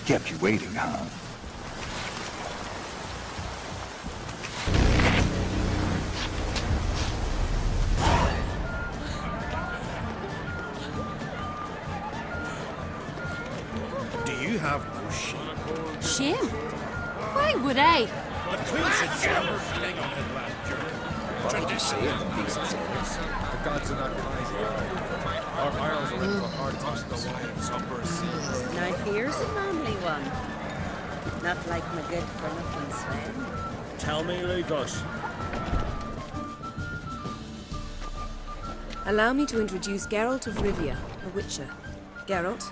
Kept you waiting, huh? Do you have no shame? Shame? Why would I? The Queen should get her fling on his last jerk. What did you say in the beast sailors? The gods are not kind. Our isles are in for hard times. The wine and supper is sea. Now here's a manly one. Not like my good for nothing Sven. Tell me, Lugos. Allow me to introduce Geralt of Rivia, a witcher. Geralt,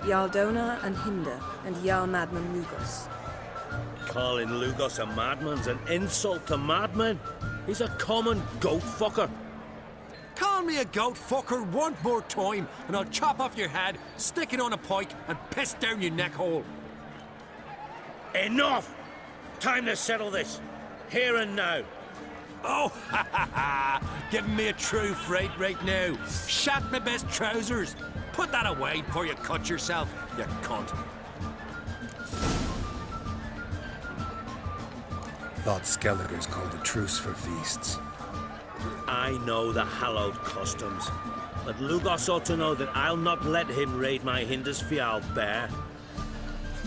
Jarl Dona and Hinder, and Jarl Madman Lugos. Calling Lugos a madman's an insult to madmen. He's a common goat fucker. Call me a goat fucker one more time, and I'll chop off your head, stick it on a pike, and piss down your neck hole. Enough! Time to settle this. Here and now. Oh, ha ha ha! Giving me a true fright right now. Shat my best trousers. Put that away before you cut yourself, you cunt. Thought Skelligers called a truce for feasts. I know the hallowed customs, but Lugos ought to know that I'll not let him raid my Hindisfial bear.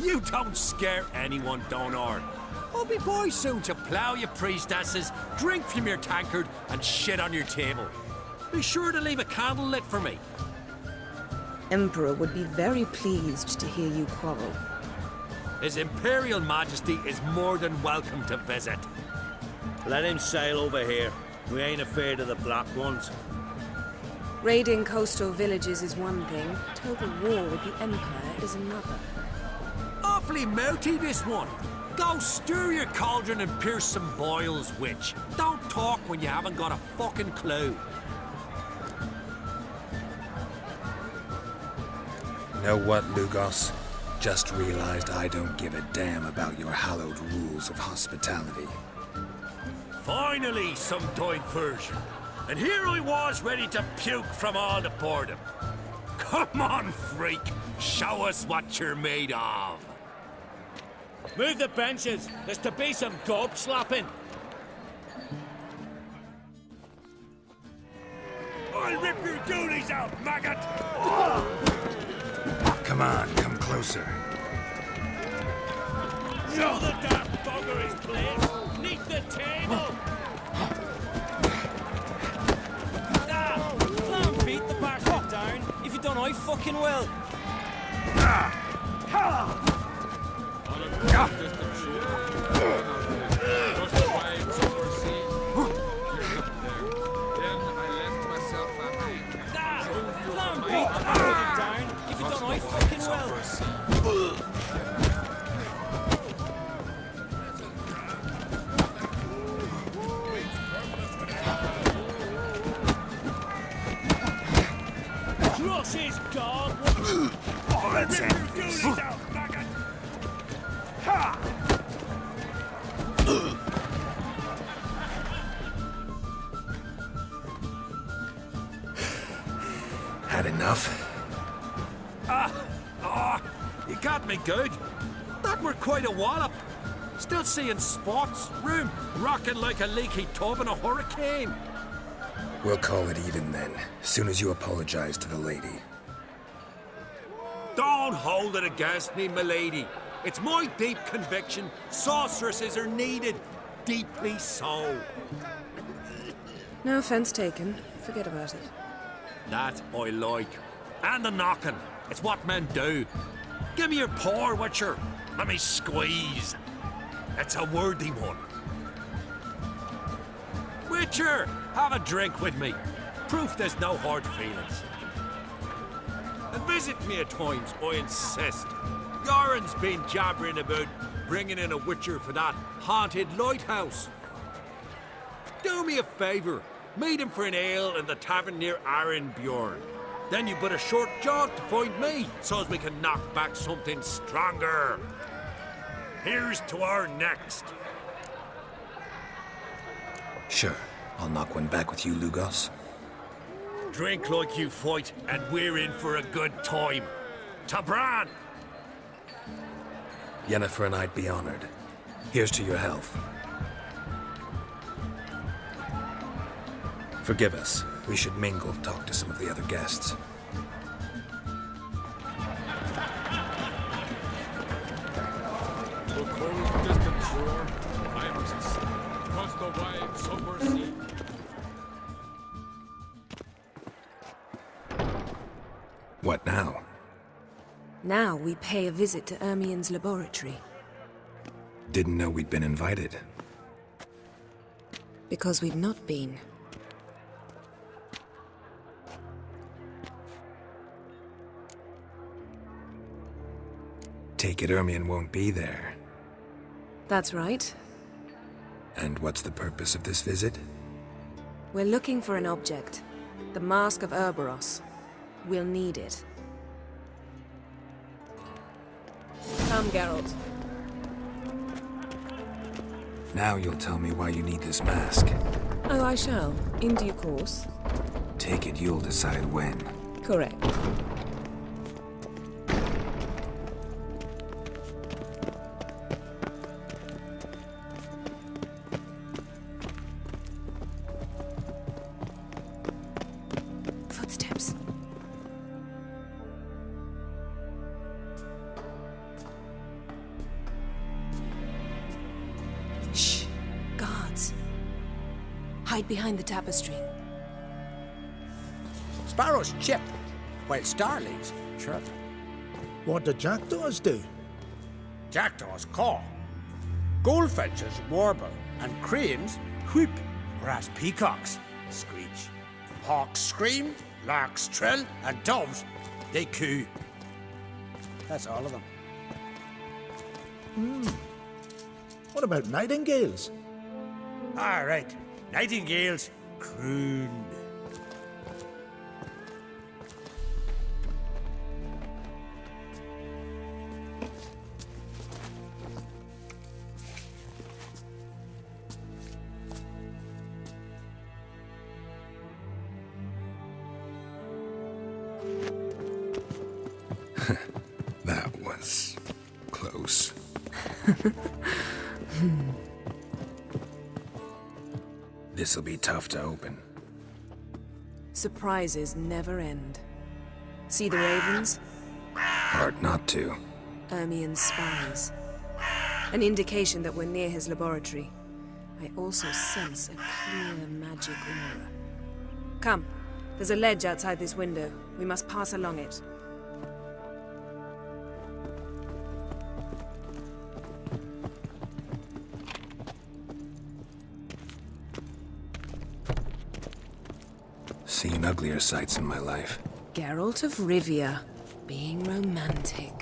You don't scare anyone, Donar. I'll be boy soon to plough your priestesses, drink from your tankard, and shit on your table. Be sure to leave a candle lit for me. Emperor would be very pleased to hear you quarrel. His Imperial Majesty is more than welcome to visit. Let him sail over here. We ain't afraid of the Black Ones. Raiding coastal villages is one thing. Total war with the Empire is another. Awfully melty, this one. Go stir your cauldron and pierce some boils, witch. Don't talk when you haven't got a fucking clue. Know what, Lugos? Just realized I don't give a damn about your hallowed rules of hospitality. Finally, some diversion. And here I was ready to puke from all the boredom. Come on, freak. Show us what you're made of. Move the benches. There's to be some gob slapping. I'll rip your goonies out, maggot! Come on, come closer. Show the damn bugger his place. Neath the table. Clown beat the bastard down. If you don't, I fucking will. Clown beat the bastard down. If you don't, I fucking will. Cross his guard. Oh, let's end this. Had enough? You got me good. That were quite a wallop. Still seeing spots, room rocking like a leaky tub in a hurricane. We'll call it even then, soon as you apologize to the lady. Don't hold it against me, milady. It's my deep conviction sorceresses are needed. Deeply so. No offense taken. Forget about it. That I like. And the knocking. It's what men do. Give me your paw, Witcher. Let me squeeze. It's a worthy one. Witcher, have a drink with me. Proof there's no hard feelings. And visit me at times, I insist. Yoren's been jabbering about bringing in a Witcher for that haunted lighthouse. Do me a favour. Meet him for an ale in the tavern near Arenbjorn. Then you but a short jaunt to find me, so as we can knock back something stronger. Here's to our next. Sure, I'll knock one back with you, Lugos. Drink like you fight, and we're in for a good time. To Bran! Yennefer and I'd be honored. Here's to your health. Forgive us. We should mingle, talk to some of the other guests. What now? Now we pay a visit to Ermien's laboratory. Didn't know we'd been invited. Because we've not been. Take it Ermien won't be there. That's right. And what's the purpose of this visit? We're looking for an object. The Mask of Uroboros. We'll need it. Come, Geralt. Now you'll tell me why you need this mask. Oh, I shall. In due course. Take it you'll decide when. Correct. Footsteps. Shh. Guards. Hide behind the tapestry. Sparrows chip, while starlings chirp. What do jackdaws do? Jackdaws caw. Goldfinches warble, and cranes whoop, whereas peacocks screech. Hawks scream, larks trill, and doves, they coo. That's all of them. What about nightingales? All right, nightingales croon. That was close. This'll be tough to open. Surprises never end. See the ravens? Hard not to. Ermien's spies. An indication that we're near his laboratory. I also sense a clear magic aura. Come, there's a ledge outside this window. We must pass along it. Seen uglier sights in my life. Geralt of Rivia, being romantic.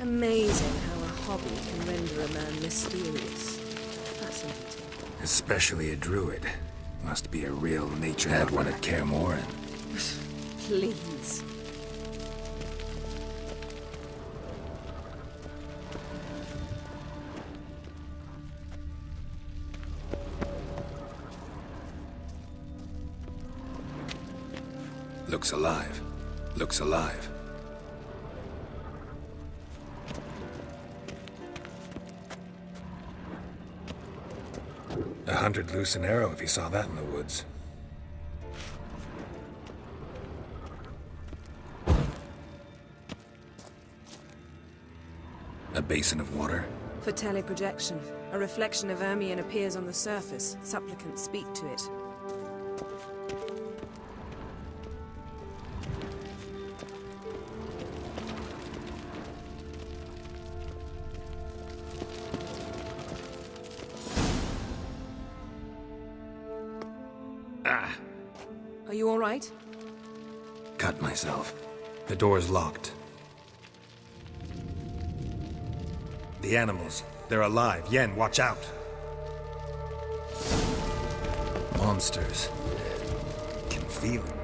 Amazing how a hobby can render a man mysterious. Fascinating. Especially a druid. Must be a real nature had one at Kaer Morhen. Please. Looks alive. Looks alive. $100 loose an arrow if you saw that in the woods. A basin of water? For teleprojection. A reflection of Ermien appears on the surface. Supplicants speak to it. Are you all right? Cut myself. The door's locked. The animals. They're alive. Yen, watch out. Monsters. Can feel it.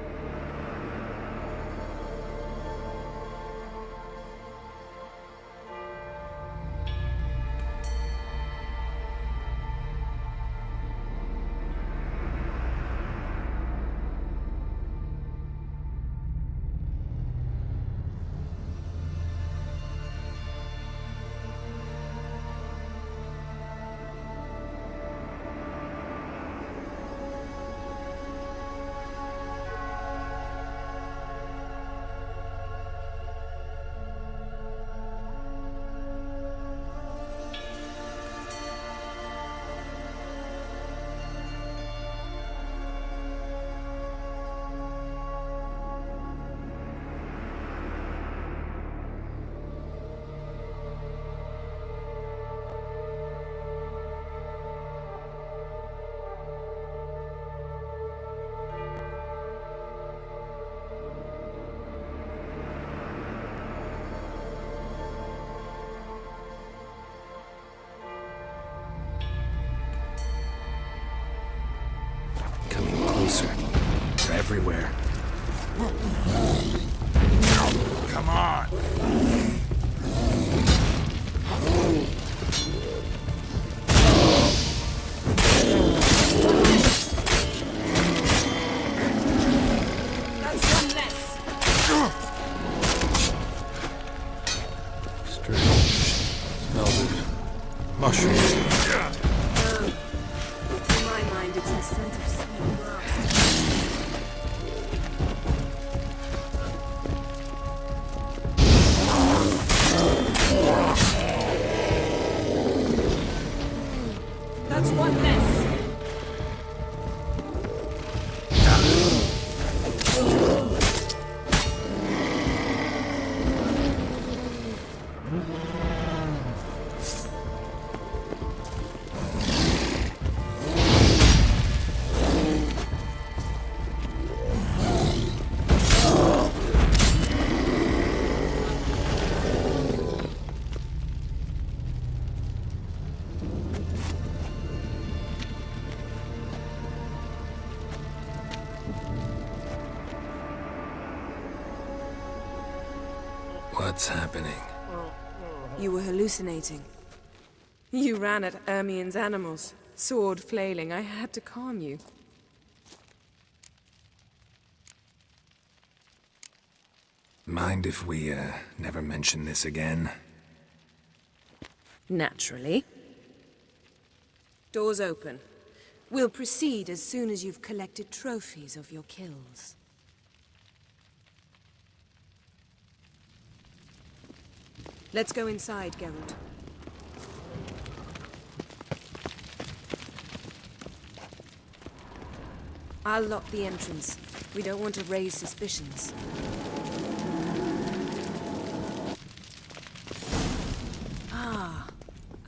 They're everywhere. Come on! That's one less. Strange. Smells of mushrooms. In my mind, it's the scent of sweet grass. That's one less. What's happening? You were hallucinating. You ran at Ermien's animals, sword flailing. I had to calm you. Mind if we, never mention this again? Naturally. Doors open. We'll proceed as soon as you've collected trophies of your kills. Let's go inside, Geralt. I'll lock the entrance. We don't want to raise suspicions. Ah,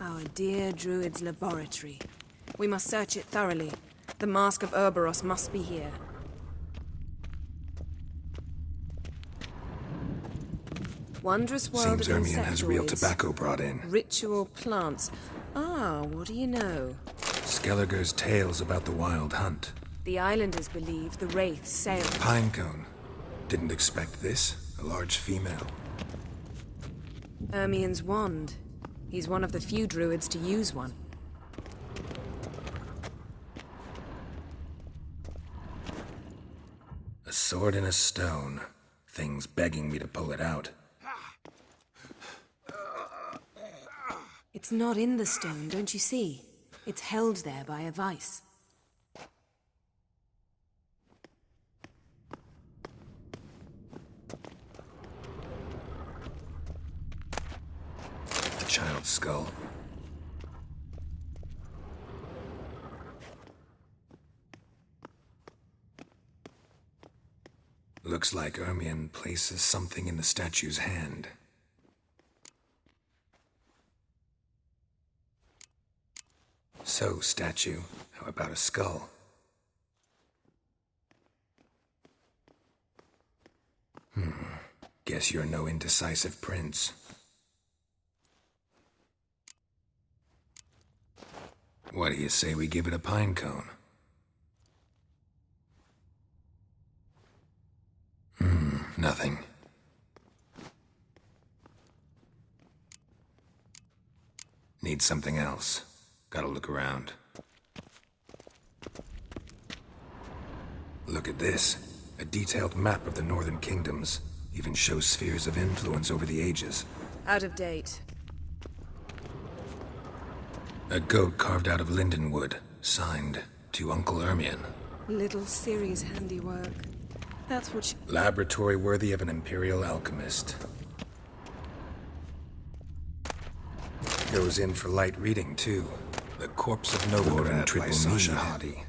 our dear druid's laboratory. We must search it thoroughly. The mask of Uroboros must be here. Wondrous world Seems of Ermien has real insectoids. tobacco brought in. Ritual plants. Ah, what do you know? Skelliger's tales about the wild hunt. The islanders believe the wraiths sailed. Pinecone. Didn't expect this. A large female. Ermien's wand. He's one of the few druids to use one. A sword and a stone. Things begging me to pull it out. It's not in the stone, don't you see? It's held there by a vice. A child's skull. Looks like Ermien places something in the statue's hand. So, statue, how about a skull? Guess you're no indecisive prince. What do you say we give it a pine cone? Nothing. Need something else. Gotta look around. Look at this. A detailed map of the northern kingdoms. Even shows spheres of influence over the ages. Out of date. A goat carved out of linden wood. Signed, to Uncle Ermion. Little Ciri's handiwork. That's what Laboratory worthy of an Imperial alchemist. Goes in for light reading, too. The Corpse of Nilfgaard by Sasha Hadi.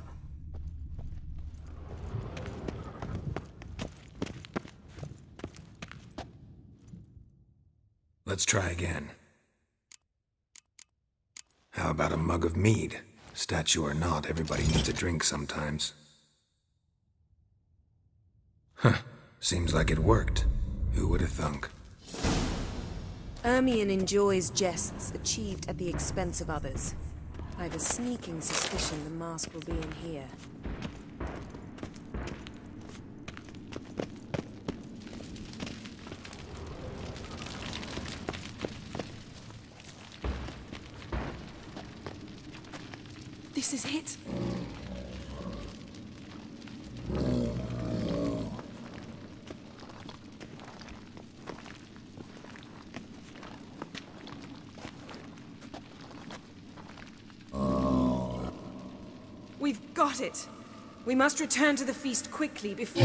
Let's try again. How about a mug of mead? Statue or not, everybody needs a drink sometimes. Huh. Seems like it worked. Who would have thunk? Ermion enjoys jests achieved at the expense of others. I have a sneaking suspicion the mask will be in here. This is it. We've got it. We must return to the feast quickly before...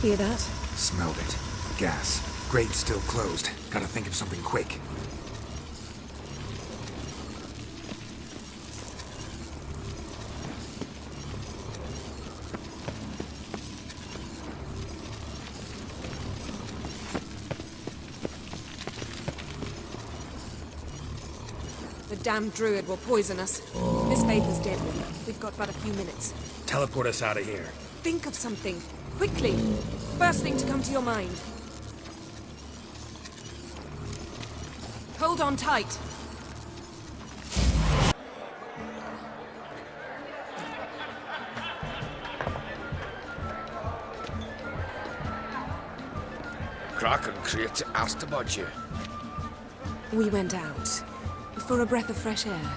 Hear that? Smelled it. Gas. Grate still closed. Gotta think of something quick. The damned druid will poison us. This vapor's deadly. We've got but a few minutes. Teleport us out of here. Think of something. Quickly. First thing to come to your mind. Hold on tight. Kraken creates asked about you. We went out. For a breath of fresh air.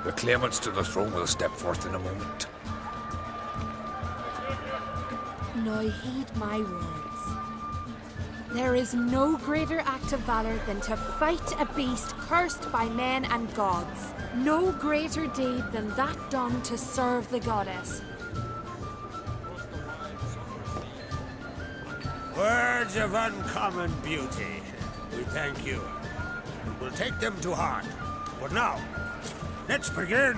The claimants to the throne will step forth in a moment. Now heed my words. There is no greater act of valor than to fight a beast cursed by men and gods. No greater deed than that done to serve the goddess. Words of uncommon beauty. We thank you. We'll take them to heart. But now, let's begin.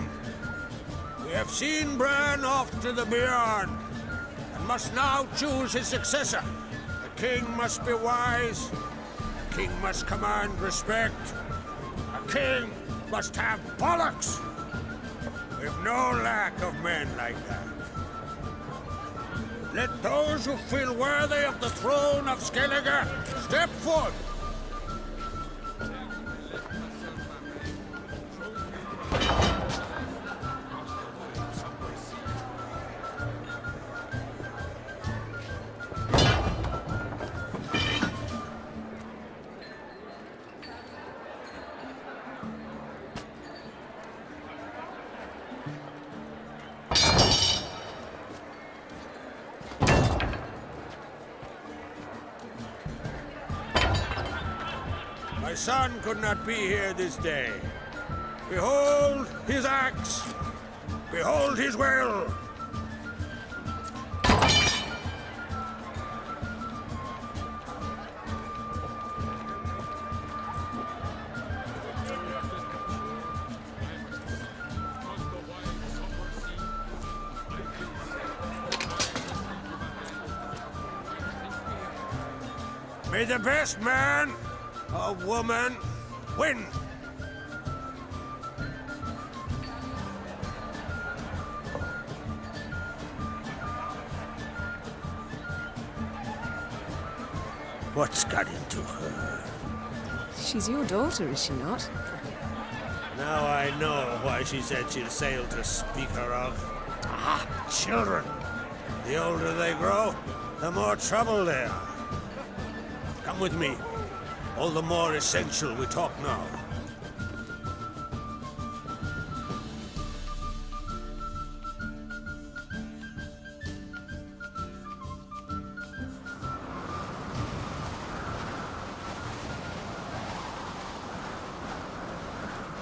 We have seen Bran off to the beyond, and must now choose his successor. The king must be wise. The king must command respect. A king must have bollocks. We've no lack of men like that. Let those who feel worthy of the throne of Skellige step forth. My son could not be here this day. Behold his axe! Behold his will! May the best man or woman win! What's got into her? She's your daughter, is she not? Now I know why she said she'll sail to speak her of. Ah, children! The older they grow, the more trouble they are. Come with me. All the more essential we talk now.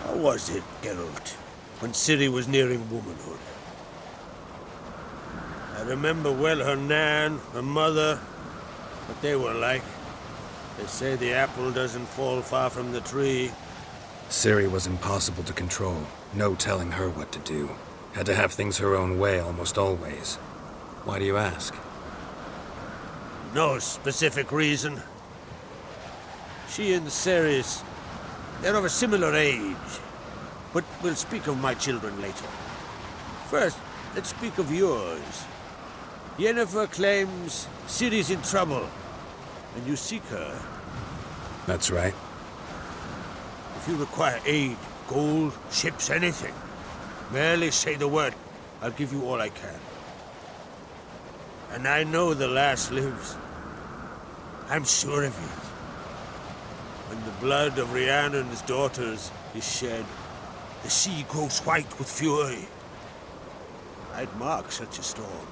How was it, Geralt, when Ciri was nearing womanhood? I remember well her nan, her mother, what they were like. They say the apple doesn't fall far from the tree. Ciri was impossible to control. No telling her what to do. Had to have things her own way almost always. Why do you ask? No specific reason. She and Ceres, they're of a similar age. But we'll speak of my children later. First, let's speak of yours. Yennefer claims Ciri's in trouble. And you seek her. That's right. If you require aid, gold, ships, anything, merely say the word. I'll give you all I can. And I know the lass lives. I'm sure of it. When the blood of Rhiannon's daughters is shed, the sea grows white with fury. I'd mark such a storm.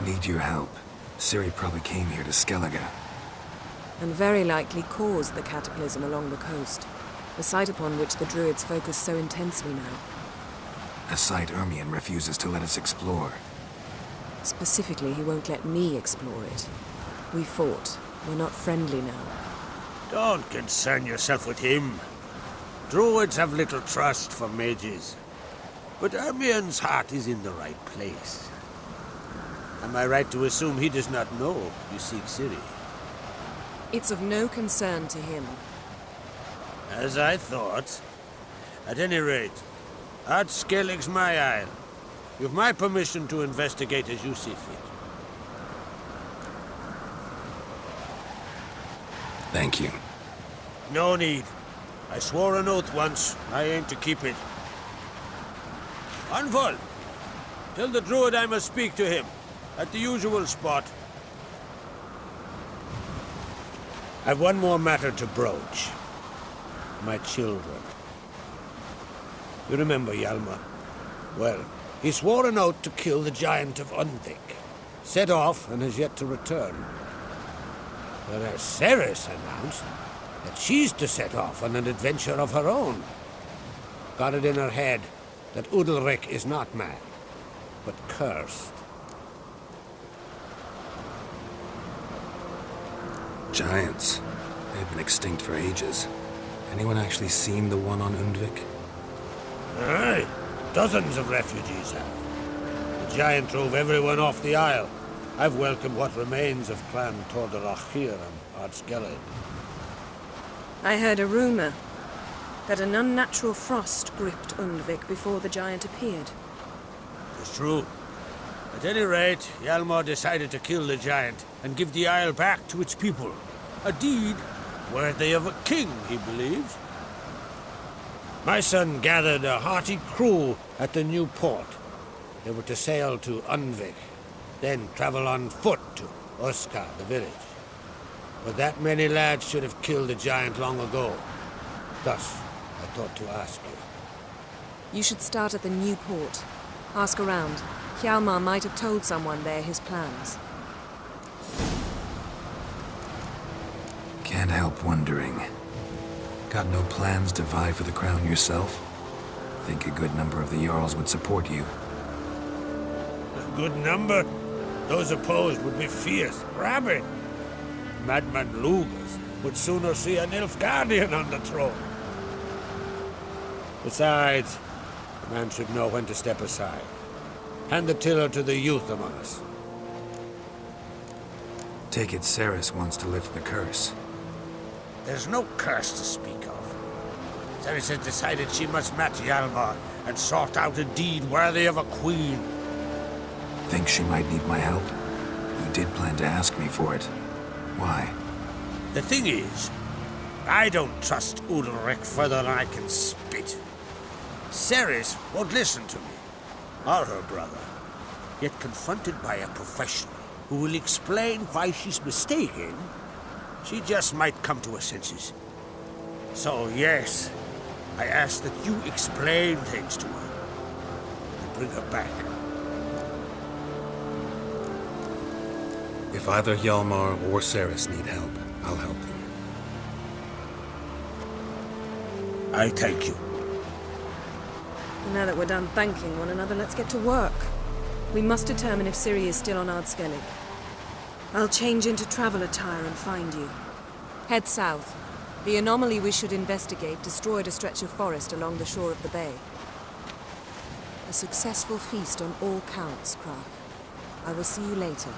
Need your help. Ciri probably came here to Skellige. And very likely caused the cataclysm along the coast, a site upon which the Druids focus so intensely now. A site Ermion refuses to let us explore. Specifically, he won't let me explore it. We fought. We're not friendly now. Don't concern yourself with him. Druids have little trust for mages. But Ermion's heart is in the right place. Am I right to assume he does not know you seek Ciri? It's of no concern to him. As I thought. At any rate, Ard Skellig's my isle. You've my permission to investigate as you see fit. Thank you. No need. I swore an oath once. I aim to keep it. Anvol! Tell the druid I must speak to him. At the usual spot. I've one more matter to broach. My children. You remember Hjalmar? Well, he swore an oath to kill the giant of Undvik. Set off and has yet to return. Whereas Ceres announced that she's to set off on an adventure of her own. Got it in her head that Udalric is not mad, but cursed. Giants. They've been extinct for ages. Anyone actually seen the one on Undvik? Aye. Dozens of refugees have. The giant drove everyone off the isle. I've welcomed what remains of Clan Tordarachir and Ard Skellig. I heard a rumor that an unnatural frost gripped Undvik before the giant appeared. It's true. At any rate, Hjalmar decided to kill the giant and give the isle back to its people. A deed worthy of a king, he believes. My son gathered a hearty crew at the new port. They were to sail to Undvik, then travel on foot to Oskar, the village. But that many lads should have killed the giant long ago. Thus, I thought to ask you. You should start at the new port. Ask around. Hjalmar might have told someone there his plans. Can't help wondering. Got no plans to vie for the crown yourself? Think a good number of the Jarls would support you. A good number? Those opposed would be fierce, rabid. Madman Lugas would sooner see a Nilfgaardian on the throne. Besides, a man should know when to step aside. Hand the tiller to the youth among us. Take it Cerys wants to lift the curse. There's no curse to speak of. Cerys has decided she must match Hjalmar and sort out a deed worthy of a queen. Think she might need my help? You did plan to ask me for it. Why? The thing is, I don't trust Ulrich further than I can spit. Cerys won't listen to me, or her brother. Yet confronted by a professional who will explain why she's mistaken, she just might come to her senses. So yes, I ask that you explain things to her and bring her back. If either Hjalmar or Cerys need help, I'll help them. I thank you. And now that we're done thanking one another, let's get to work. We must determine if Ciri is still on Ardskellig. I'll change into travel attire and find you. Head south. The anomaly we should investigate destroyed a stretch of forest along the shore of the bay. A successful feast on all counts, Krach. I will see you later.